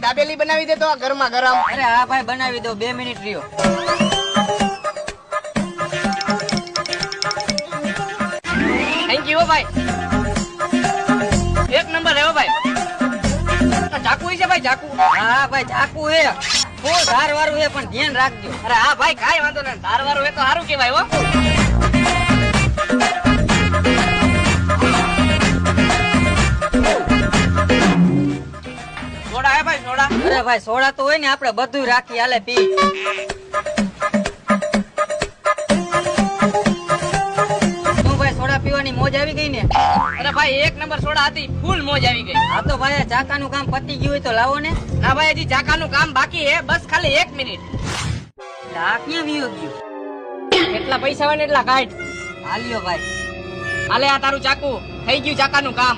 દાબેલી બનાવી દે તો ગરમા ગરમ. અરે હા ભાઈ બનાવી દો, 2 મિનિટ રહ્યો. થેન્ક યુ ભાઈ. એક નંબર હે ભાઈ. ચાકુ છે ભાઈ, ચાકુ. હા ભાઈ ચાકુ હે, બહુ ધાર વાળું હે પણ ધ્યાન રાખજો. અરે હા ભાઈ કાઈ વાંધો નહીં, ધાર વાળું હે તો સારું કેવાય હો. સોડા હે ભાઈ, સોડા. અરે ભાઈ સોડા તો હોય ને, આપણે બધું રાખી હાલે પી. શું ભાઈ સોડા પીવાની મોજ આવી ગઈ ને? અરે ભાઈ એક નંબર સોડા હતી, ફૂલ મોજ આવી ગઈ. હા તો ભાઈ ચાકાનું કામ પતી ગયું હોય તો લાવો ને. ના ભાઈ હજી ચાકાનું કામ બાકી હે, બસ ખાલી 1 મિનિટ. આ ક્યાં વિયો ગયો? કેટલા પૈસા હોય ને એટલા કાઢ. હાલ્યો ભાઈ. હાલે આ તારું ચાકુ, થઈ ગયું ચાકાનું કામ.